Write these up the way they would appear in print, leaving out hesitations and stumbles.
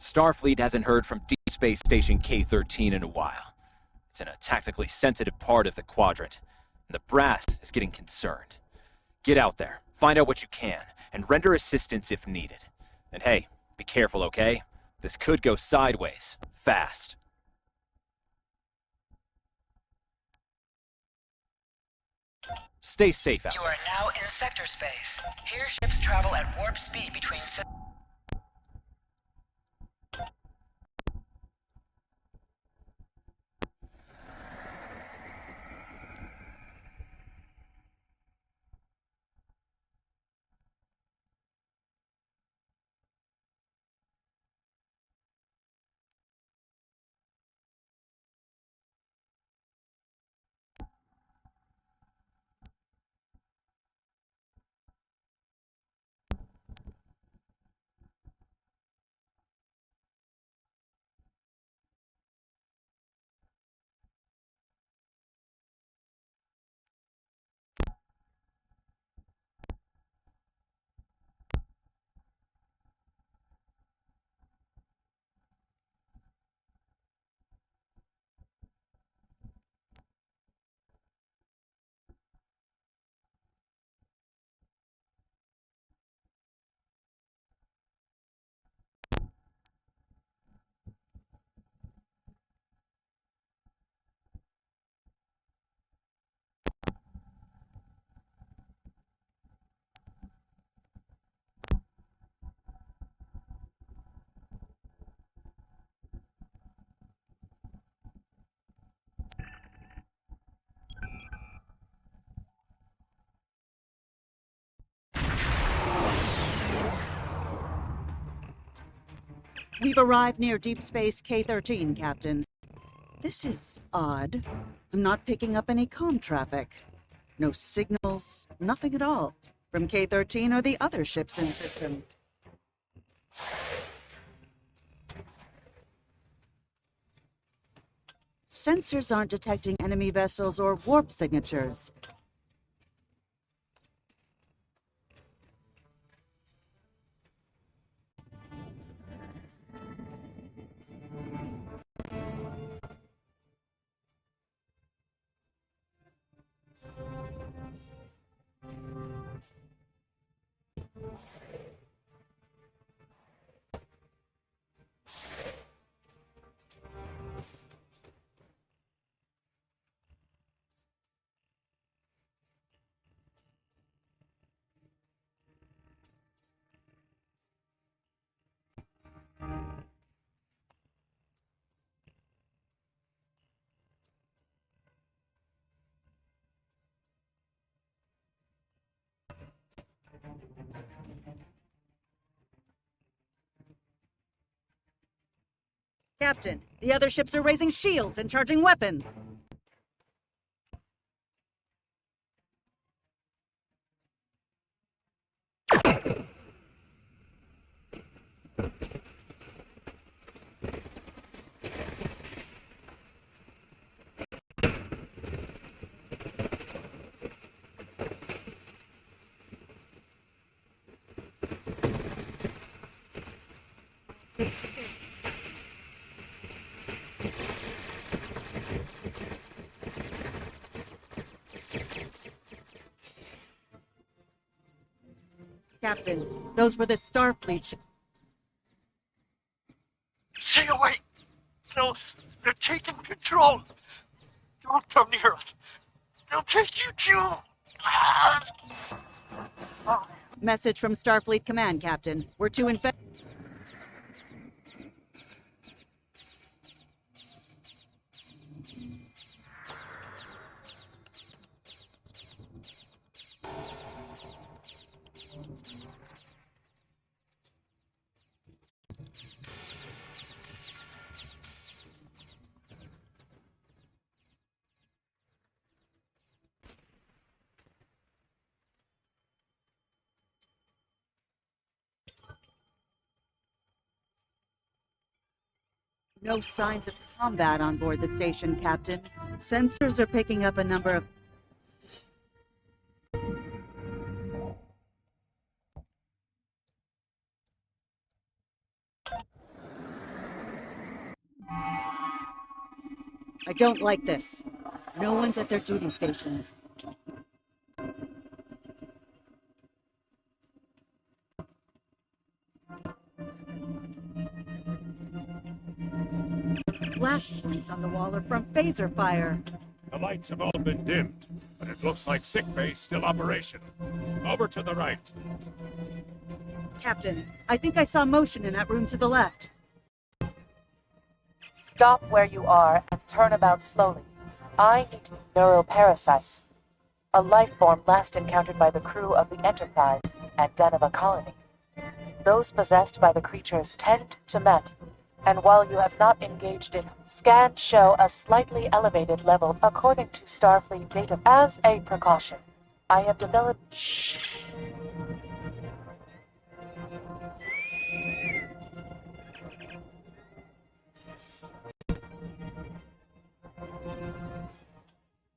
Starfleet hasn't heard from Deep Space Station K-13 in a while. It's in a tactically sensitive part of the quadrant, and the brass is getting concerned. Get out there, find out what you can, and render assistance if needed. And hey, be careful, okay? This could go sideways, fast. Stay safe out You are now in sector space. Here ships travel at warp speed between We've arrived near Deep Space K-13, Captain. This is odd. I'm not picking up any comm traffic. No signals, nothing at all, from K-13 or the other ships in system. Sensors aren't detecting enemy vessels or warp signatures. Captain, the other ships are raising shields and charging weapons. Captain, those were the Starfleet ships. Stay away! They're taking control! Don't come near us! They'll take you too! Message from Starfleet Command, Captain. We're to infect. No signs of combat on board the station, Captain. Sensors are picking up a number of... I don't like this. No one's at their duty stations. Those blast points on the wall are from phaser fire. The lights have all been dimmed, but it looks like sickbay's still operational. Over to the right. Captain, I think I saw motion in that room to the left. Stop where you are and turn about slowly. I need neural parasites. A life form last encountered by the crew of the Enterprise at Denova Colony. Those possessed by the creatures tend to met, and while you have not engaged in, scans show a slightly elevated level according to Starfleet data. As a precaution, I have developed...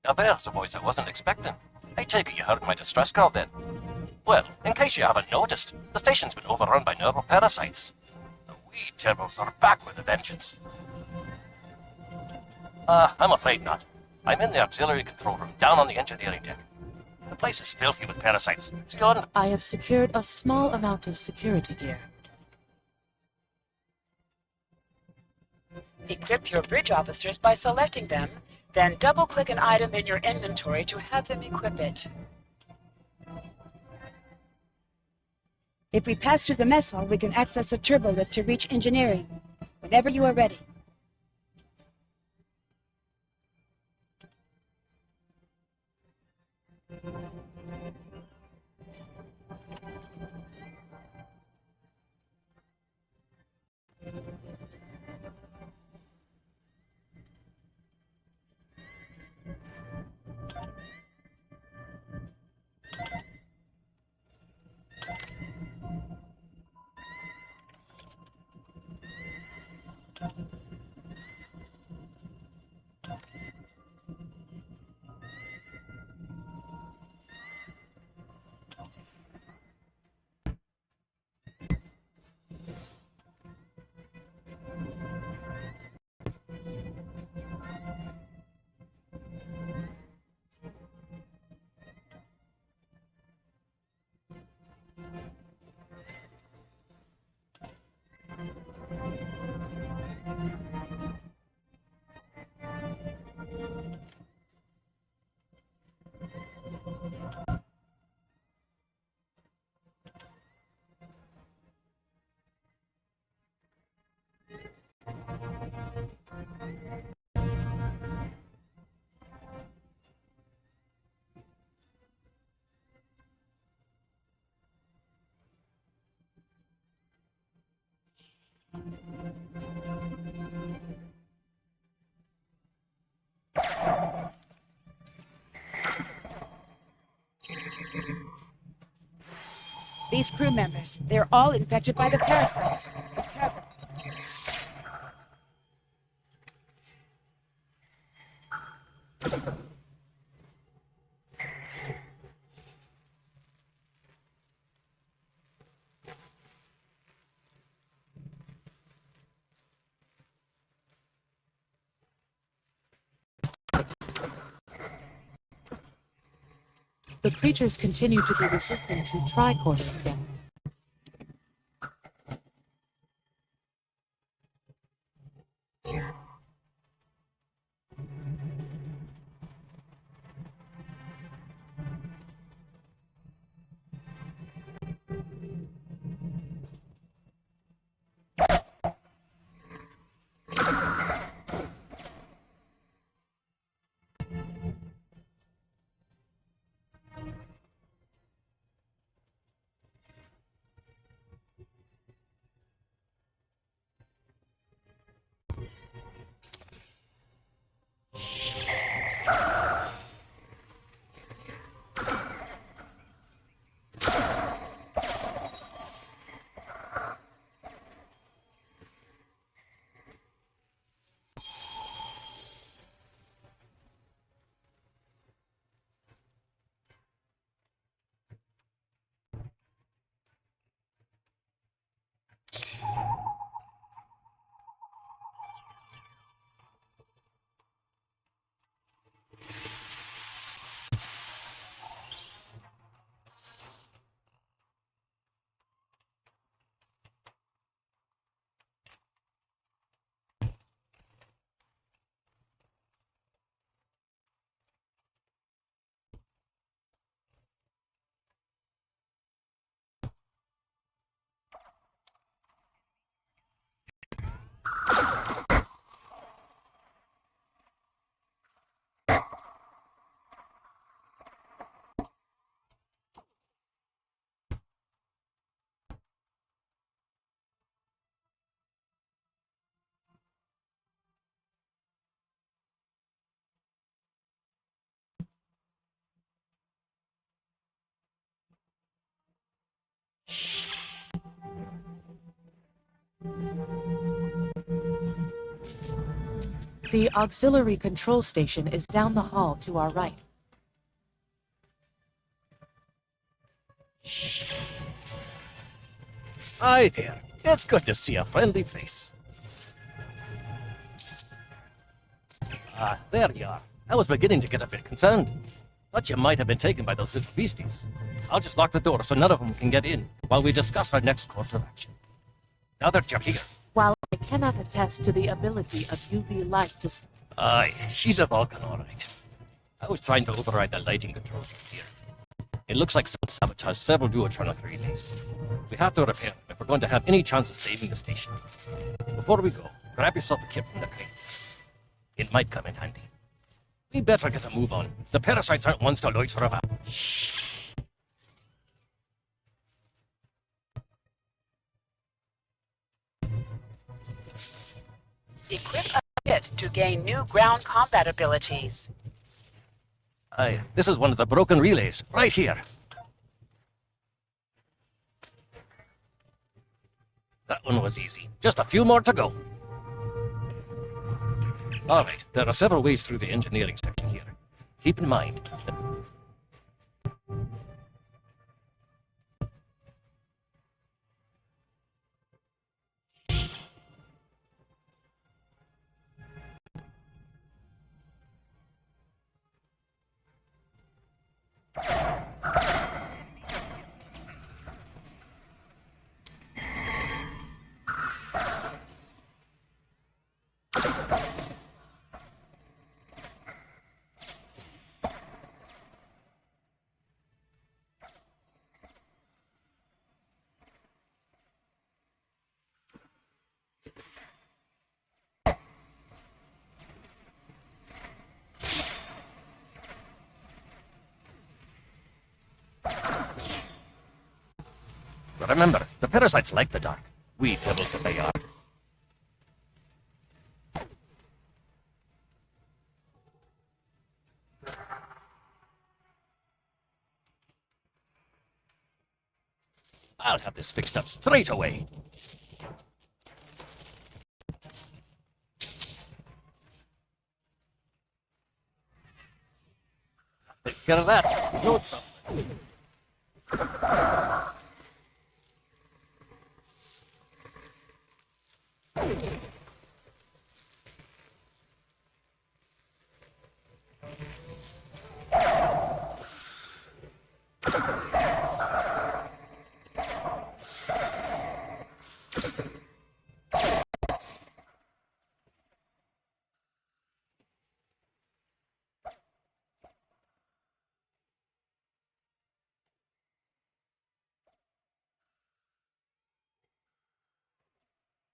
Now there's a voice I wasn't expecting. I take it you heard my distress call then. Well, in case you haven't noticed, the station's been overrun by neural parasites. The wee devils are back with a vengeance. I'm afraid not. I'm in the auxiliary control room down on the engineering deck. The place is filthy with parasites, so you'll I have secured a small amount of security gear. Equip your bridge officers by selecting them, then double-click an item in your inventory to have them equip it. If we pass through the mess hall, we can access a turbo lift to reach engineering. Whenever you are ready. These crew members, they're all infected by the parasites. Be careful. The creatures continue to be resistant to tricorder scan. The auxiliary control station is down the hall to our right. Hi there. It's good to see a friendly face. Ah, there you are. I was beginning to get a bit concerned. Thought you might have been taken by those little beasties. I'll just lock the door so none of them can get in while we discuss our next course of action. Now that you're here. While I cannot attest to the ability of UV light to... Aye, she's a Vulcan, all right. I was trying to override the lighting controls from here. It looks like someone sabotaged several duotronic relays. We have to repair them if we're going to have any chance of saving the station. Before we go, grab yourself a kit from the crate. It might come in handy. We better get a move on. The parasites aren't ones to loiter about. Equip a kit to gain new ground combat abilities. Aye, this is one of the broken relays, right here. That one was easy. Just a few more to go. All right, there are several ways through the engineering section here. Keep in mind that... But remember, the parasites like the dark. We devils that they are. I'll have this fixed up straight away. Take care of that. No trouble.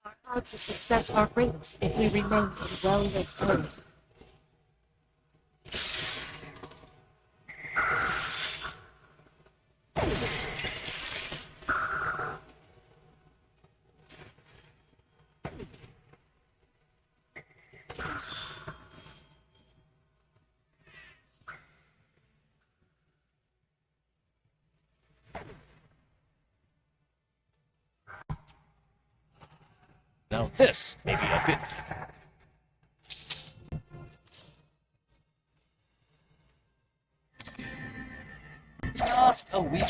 Our odds of success are greatest if we remain in well-lit areas. Now this may be a bit... Just a week.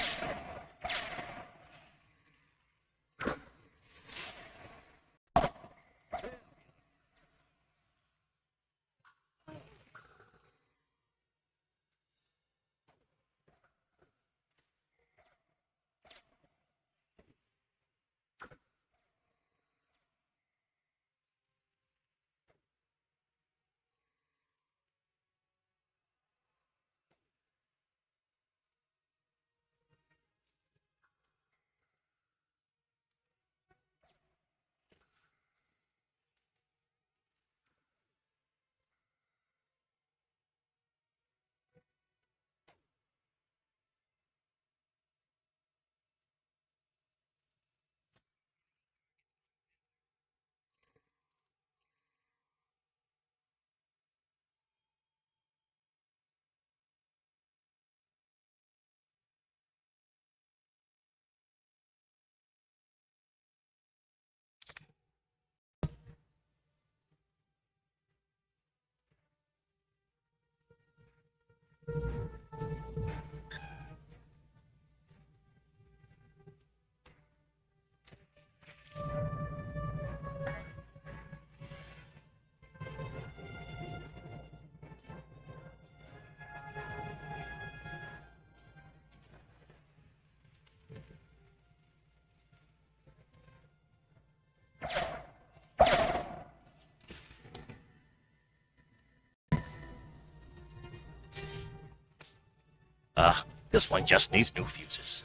This one just needs new fuses.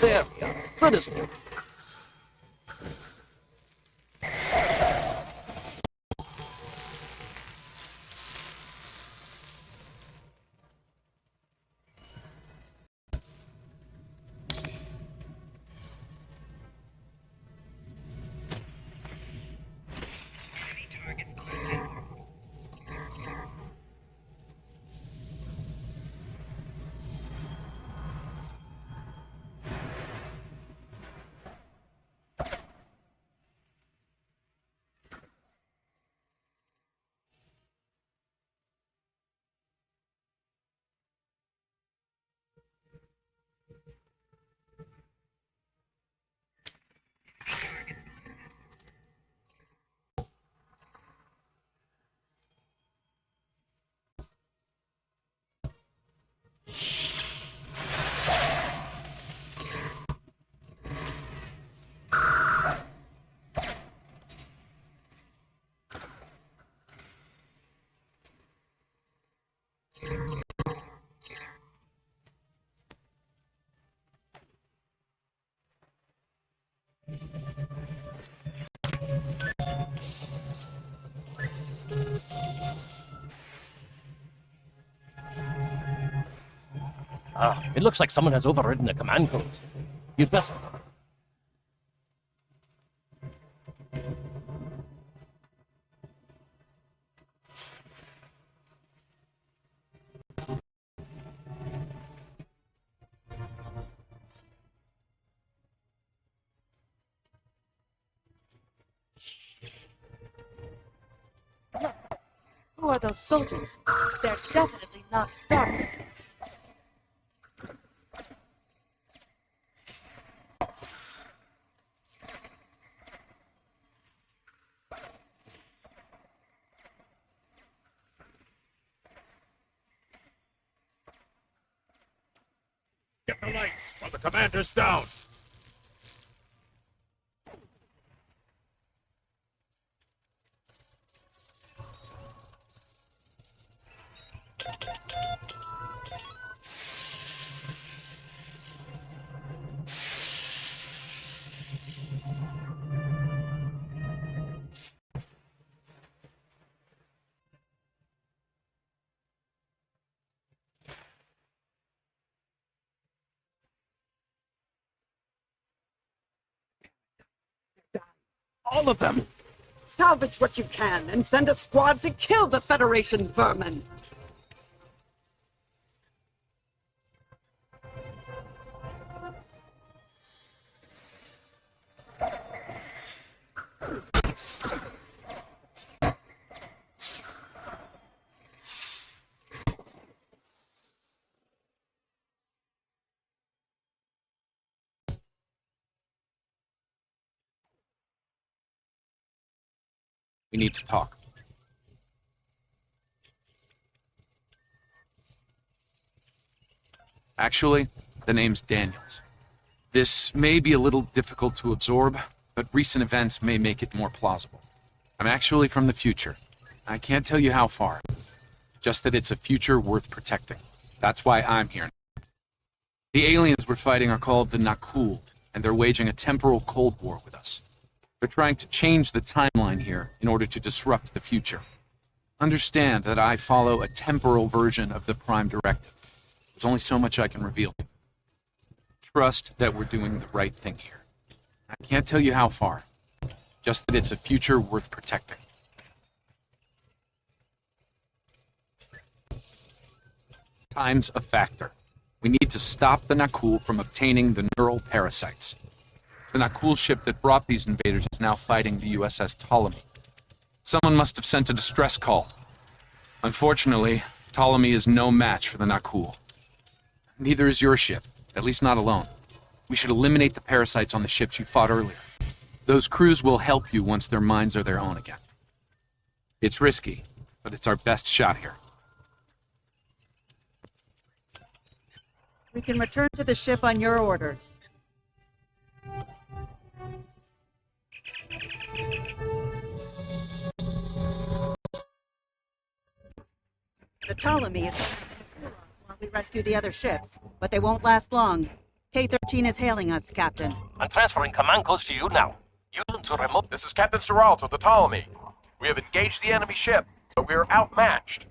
There we are. Good as new. It looks like someone has overridden the command code. You'd best... Who are those soldiers? They're definitely not starving. Get the lights while the commander's down. All of them! Salvage what you can and send a squad to kill the Federation vermin! We need to talk. Actually, the name's Daniels. This may be a little difficult to absorb, but recent events may make it more plausible. I'm actually from the future. I can't tell you how far. Just that it's a future worth protecting. That's why I'm here. The aliens we're fighting are called the Nakul, and they're waging a temporal Cold War with us. They're trying to change the timeline here in order to disrupt the future. Understand that I follow a temporal version of the Prime Directive. There's only so much I can reveal. Trust that we're doing the right thing here. I can't tell you how far. Just that it's a future worth protecting. Time's a factor. We need to stop the Nakul from obtaining the neural parasites. The Nakul ship that brought these invaders is now fighting the USS Ptolemy. Someone must have sent a distress call. Unfortunately, Ptolemy is no match for the Nakul. Neither is your ship, at least not alone. We should eliminate the parasites on the ships you fought earlier. Those crews will help you once their minds are their own again. It's risky, but it's our best shot here. We can return to the ship on your orders. The Ptolemy is while we rescue the other ships, but they won't last long. K-13 is hailing us, Captain. I'm transferring command codes to you now. Use them to remote. This is Captain Seralt of the Ptolemy. We have engaged the enemy ship, but we are outmatched.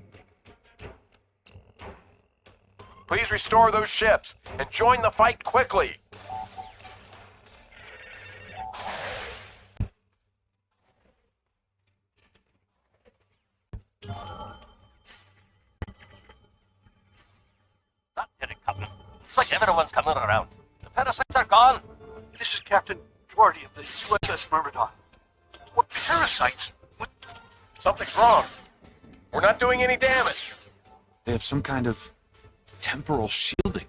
Please restore those ships and join the fight quickly. That did it, Captain. Looks like everyone's coming around. The parasites are gone. This is Captain Duarte of the USS Myrmidon. What parasites? What? Something's wrong. We're not doing any damage. They have some kind of temporal shielding.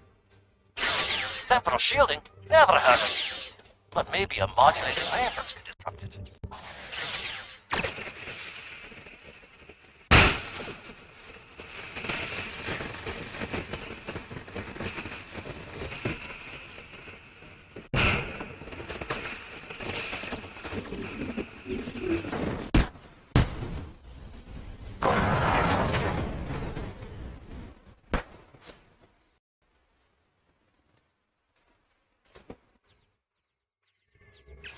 Temporal shielding? Never heard of it. But maybe a modulated ions could disrupt it.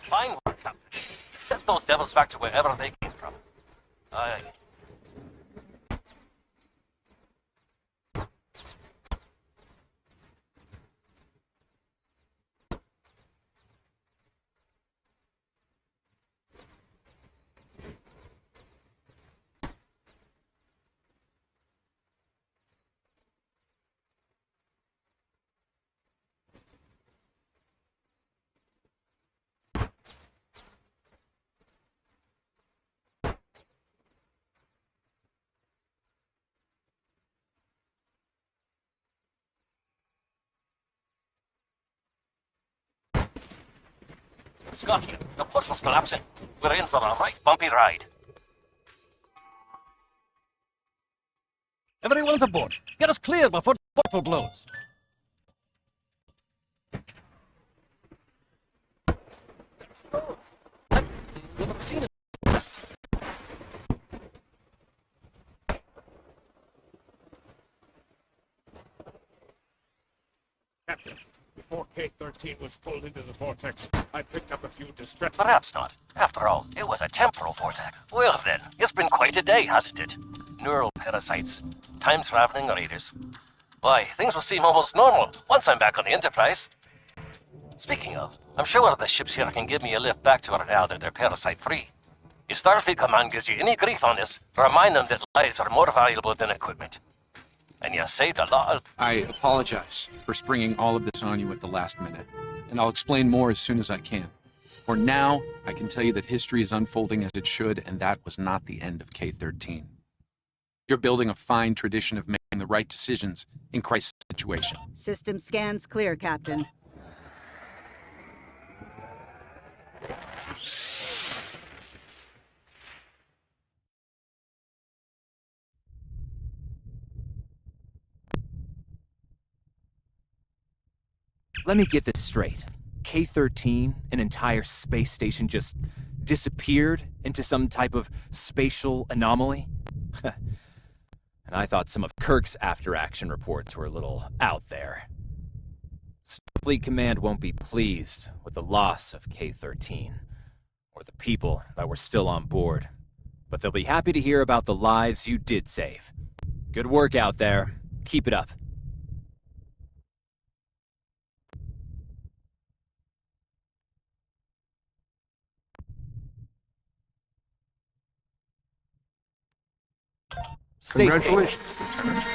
Fine work, Captain. Set those devils back to wherever they came from. Aye. Scotty, the portal's collapsing. We're in for a right bumpy ride. Everyone's aboard. Get us clear before the portal blows. I've never seen it. Captain, before K-13 was pulled into the vortex, I picked up a few distress... Perhaps not. After all, it was a temporal vortex. Well then, it's been quite a day, hasn't it? Neural parasites, time-traveling raiders. Why, things will seem almost normal once I'm back on the Enterprise. Speaking of, I'm sure the ships here can give me a lift back to her now that they're parasite-free. If Starfleet Command gives you any grief on this, remind them that lives are more valuable than equipment. And you saved a lot of... I apologize for springing all of this on you at the last minute, and I'll explain more as soon as I can. For now, I can tell you that history is unfolding as it should, and that was not the end of K-13. You're building a fine tradition of making the right decisions in crisis situations. System scans clear, Captain. Let me get this straight. K-13, an entire space station, just disappeared into some type of spatial anomaly? And I thought some of Kirk's after-action reports were a little out there. Starfleet Command won't be pleased with the loss of K-13, or the people that were still on board. But they'll be happy to hear about the lives you did save. Good work out there. Keep it up. Stay safe. Congratulations, Lieutenant.